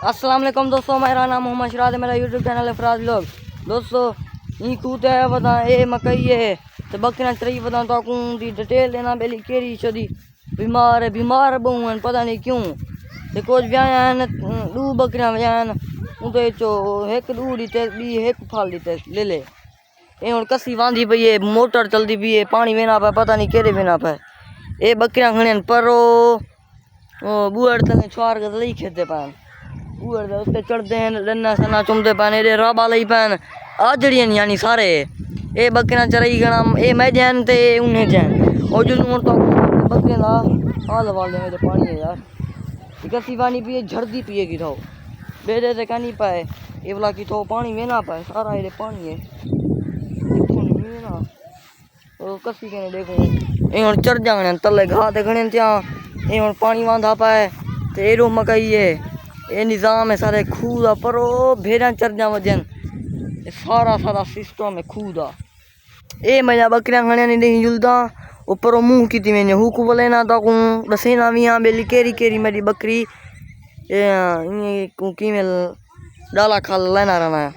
अस्सलाम वालेकुम दोस्तों, मेरा नाम मोहम्मद शराद है, मेरा यूट्यूब चैनल है फराज लोग। दोस्तों ई कूते है बता ए मकई है तो बकरियां चरी बता तो कूं दी डिटेल देना बेली केरी चोदी बीमार बहु हैं पता नहीं क्यों ते कुछ व्याया हैं दू बकरियां व्याया हैं उनते चो एक दू दीते बी एक फाल दीते ले ले ए हुण कसी वांधी पई है मोटर चलदी पई है पानी वेना पे पता नहीं केरे वेना पे ए बकरियां खणियन पर बुअड़ तले छुआर गदली खेते पान बुअड़ दे उत्ते चढ़दे हैं रन्ना सन्ना चुमदे पान ए राबा लई पान आजड़ियन यानी सारे ए बकरियां चरई गणा ए मैं जैन ते उन्हें जैन ओ जुनू तो बकरियां दा हाल वाल दे पानी है यार कसी पानी पिए झड़दी पिए की थो बेदे ते कानी पाए ये वाला की थो पानी में ना पाए सारा ये पानी है ना तो कसी के देखो ए हुन चढ़ जाने तले घा ते खणे त्या ए हुन पानी वांधा पाए ते एरो मकई है ए निजाम है सारे खूदा परो भेड़ा चढ़ जा वजन सारा सारा सिस्टम है खूदा ए मजा बकरियां खणे नहीं जुलदा ऊपर मुंह की थी मैंने हुकू बोले ना तो दसेना भी यहाँ बेली केरी केरी मेरी बकरी की में डाला खाल लेना रहना है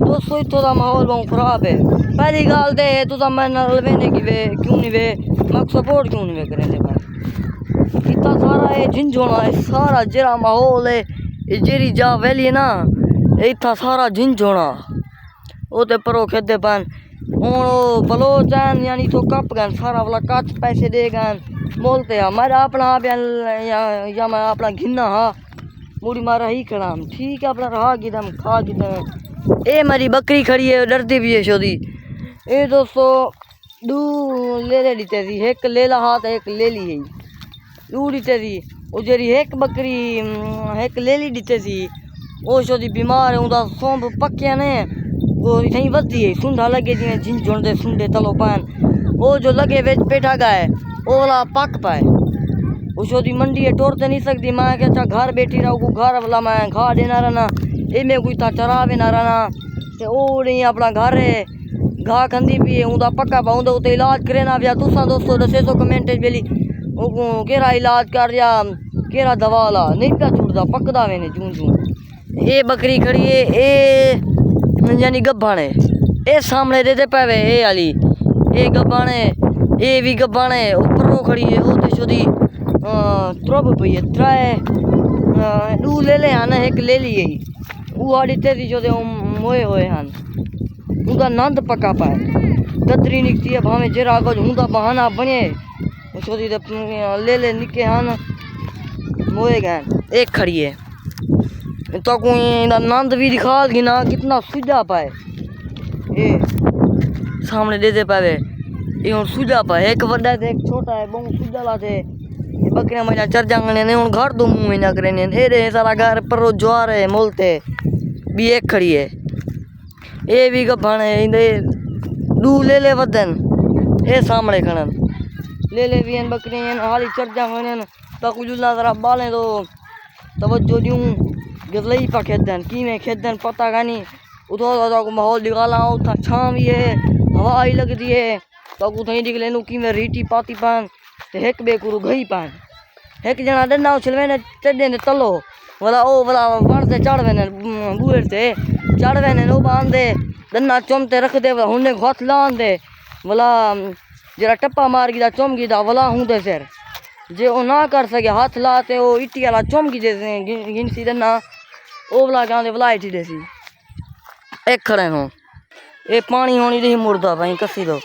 दोस्तों इतो दा माहौल बहुत खराब है पहली गाल दे तुसा मैं वेने की वे क्यों नहीं वे मक सपोर्ट क्यों नहीं वे करेंगे भाई इतना सारा है झिंझोना है सारा जरा माहौल है जेरी जा वैली है ना इतना सारा झिंझोना वो तो परो खेदे पान हूँ बलोचन यानी तो कप गए सारा वाला कच पैसे दे गए बोलते हमारा अपना या मैं अपना घिन्ना हाँ मुड़ी मारा ही खड़ा ठीक है अपना रहा गिदम खा गिदम ए मेरी बकरी खड़ी है डरती भी है शोदी ए दोस्तों दू ले दीते थी एक ले ला हाथ एक ले ली है दू दीते थी वो जेरी एक बकरी एक ले ली दीते थी वो शोदी बीमार है उनका सोंब पक्या ने वो इतनी वधी है सुंडा लगे जिन्हें जिन जोड़ते सुंडे तलो पान वो जो लगे वे पेठा गाय वो वाला पक पाए उसो दी मंडी है तोड़ते नहीं सकती मैं क्या अच्छा घर बैठी रहा को घर वाला मैं खा देना रहना ए में कोई था चरावे ना रहना ते ओ नहीं अपना घर है घा खंदी भी है उनका पक्का पाऊँ तो इलाज करे ना भैया तुसा दोस्तों दसे सौ कमेंट बेली केरा इलाज कर या केरा दवा ला नहीं पिया छुटता पकदा मैंने जूं जूं ये बकरी खड़ी है ए यानी गब्बाने ए सामने दे पावे ए आली ए गब्बाने ए भी गब्बाने ऊपर खड़ी है वो तो छोदी त्रब पई है त्राए दू ले ले हन एक ले लिए वो आड़ी तेरी जो मोए होए हन उनका नंद पका पाए कतरी निकती है भावे जरा कुछ उनका बहाना बने छोदी ले ले निके हन मोए गए एक खड़ी है तो कोई नंद भी दिखा दी ना कितना सूझा पाए ए सामने दे पावे ये हूँ सूझा पाए एक बड़ा है एक छोटा है बहुत सूझा ला थे बकरियां मजा चर जांगने ने हूँ घर दो मुँह में ना करे ए रे सारा घर पर ज्वार है मोलते भी एक खड़ी है ए भी गभान है दू ले ले वदन ए सामने खड़न ले भी बकरियां हाली चर जांगने तो कुछ जरा बालें तो तवज्जो दूँ गदलई पा खेदन की में खेदन पता का नहीं उधर को माहौल निकाला उतना छाँ भी है हवा आई लगती है तो उतनी निकले नू की में रीटी पाती पान ते हेक बेकुरु गई पान हेक जना डंडा उछलवे ने चढ़े ने तलो वाला ओ वाला वण से चढ़वे ने बूढ़ से चढ़वे ने नो बांध दे डंडा चुमते रख दे हुने हाथ लान दे वाला जरा टप्पा मार गिदा चुम गिदा वाला हूँ दे फिर जे वो ना कर सके हाथ लाते वो इट्टी वाला चुम गी जैसे गिनसी डंडा ओ वाला गाँव वाला इट्टी देसी एक खड़े हो ये पानी होनी रही मुर्दा भाई कसी दो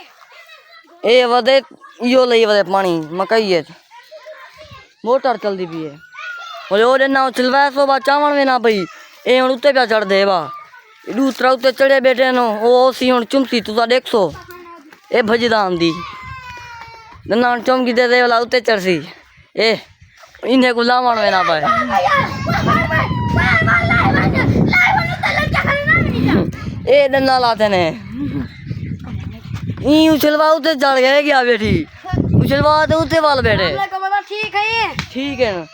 ए वदे यो लई वदे पानी मकई है मोटर चलती भी है बोले ओ डंडा उछलवा सो बा चावण में ना पई ए हुण उत्ते पे चढ़ दे बा दूसरा उत्ते चढ़े बैठे नो ओ सी हुण चुमसी तुसा देखो ए भजदा आंदी डंडा चमकी दे वाला उत्ते चढ़सी ए इन्हें को लावण में ना पाए ए डंडा लाते ने ई उछलवा उते चढ़ गए क्या बेटी उछलवा तो उते वाल बैठे ठीक है ना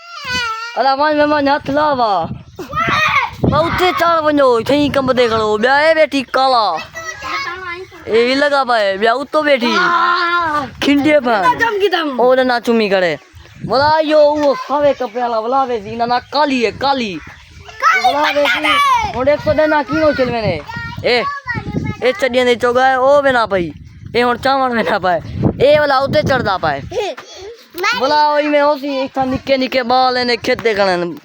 अला मैं हाथ लावा उते चढ़ वनो थई कंबदे खड़ो ब्याह बेटी काला ए भी लगा पाए ब्याह तो बेटी खिंडे पर ओ ना चुमी करे बोला यो वो सावे कपड़े वाला बोला वे सी ना काली है काली बोला वे सी हुन 100 देना किनो चल मैंने ए चड्डियां दे चोगा ओ वे ना पाई ए हुन चावण में ना पाए ए वाला उते चढ़दा पाए बोला ओई में ओसी इथा निके निके बाल ने खेते कणन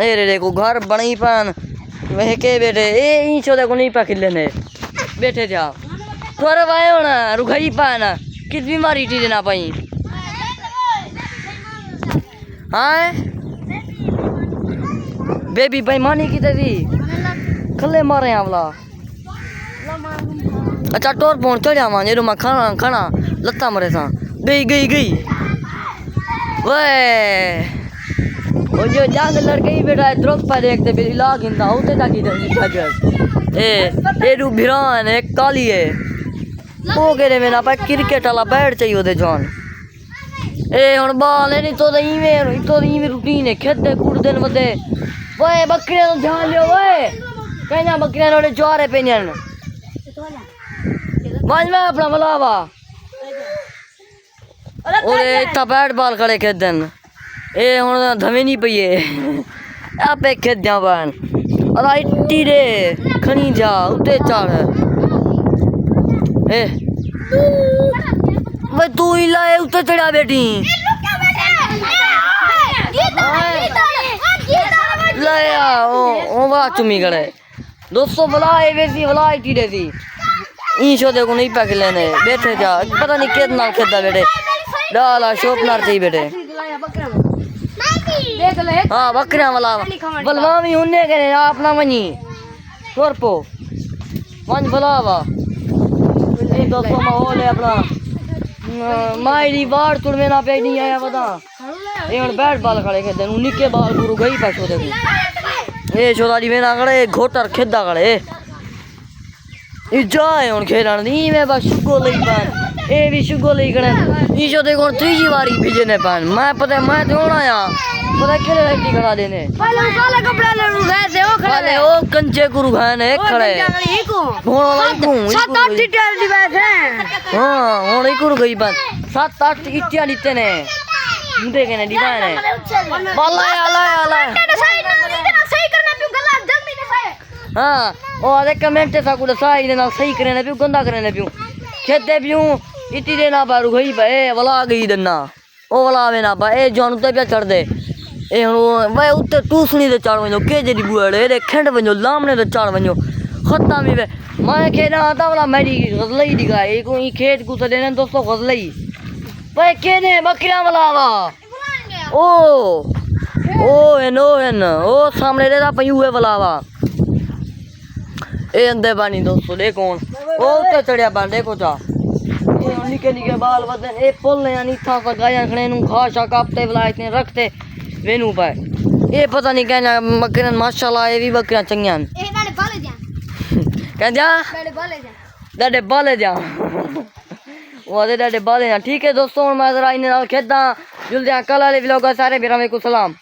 ए रे को घर बणी पान वे के बेटे ए ई छोदे को नहीं पा खिले ने बैठे जा थोड़े वाए होना रुखाई पाना किस बीमारी टी ना पाई हाँ बेबी बेईमानी की तेरी खले मारे आवला अच्छा टोर पहुंच चढ़िया वहां जेरो मैं खाना खाना लत्ता मरे सा गई वे वो जो जाग लड़के ही बैठा है द्रोक पर देखते भी लाग इंदा होते जाकी जज ए रू भिरान एक काली है वो केरे में ना पा क्रिकेट वाला बैट चाहिए ओदे जान ए हुन बाल नहीं तो इवें रूटीन है खेदे कूददे वदे ओए बकरियां तो ध्यान लियो ओए कन्या बकरियां नोड़े चारे पेनियन वाज में अपना बुलावा ओए इतना बैट बॉल खड़े खेदन ए हुन धवे नहीं पईए आपे खेद्या बान अरे इट्टी रे खणी जा उते चढ़ ए वे तू ही लाए उते चढ़ा बैठी लाया ओ वाह चुमी गड़े दोस्तों बुलाए वैसी बुलाए टीडे सी ई शो देखो नहीं पैक लेने बैठे जा पता नहीं कितना खेदा बेटे डाला शोपनर चाहिए बेटे हाँ बकरियां वाला बलवा भी उन्ने करे आप ना वनी तोरपो वन बुलावा ये दोस्तों माहौल है अपना मायरी बार तुड़ में ना पे नहीं आया बता ये हुन बैट बॉल खड़े खेदे नु निके बाल गुरु गई पाछो देखो ए छोदारी में ना खड़े घोटर खेदा खड़े ई जाए हुन खेलन नी में बस शुगो लई पान ए भी शुगो लई कने ई जो देखो तीजी बारी भेजने पान मैं पता मैं तो आया पता केले रेटी खड़ा देने पहले काले कपड़े ले गए थे ओ खड़े ओ कंचे गुरु खाने खड़े फोन वाला को 7-8 टिटियां दी बैठ है हां हुन ई गुरु गई पान 7-8 टिटियां लीते ने मुंडे के ने दीदा ने बल्ला आला सही करना पियो गला जल्दी ने सही हां ओ अरे कमेंट सा कुछ सही ने ना सही करे ने पियो गंदा करे ने पियो खेते पियो इती दे ना बारू गई बे वला गई दन्ना ओ वला वे ना बा ए जोन ते पे चढ़ दे ए हुन वे उते टूसनी ते चढ़ वनो के जेडी बुआड़े रे खंड वनो लामने ते चढ़ वनो खत्ता में वे मैं खेना आता वाला मेरी गजलई दिखाई को ई खेत को देने दोस्तों गजलई वे केने बकरियां वलावा ओ एन ओ सामने रे दा पयू है वलावा ए अंदे बानी दोस्तों देखो ओ उते चढ़िया बन देखो चा ए निके निके बाल वदन ए पुल ने यानी था सा गाया खणे नु खाशा कापते वला इतने रखते वेनू पाए ए पता नहीं कहना बकरियां माशाल्लाह ए भी बकरियां चंगियां ए डाडे बाले जा कह जा डाडे बाले जा वो आदे डाडे बाले जा ठीक है दोस्तों मैं जरा इन नाल खेदा जुलदे कल वाले व्लॉग सारे मेरा को सलाम।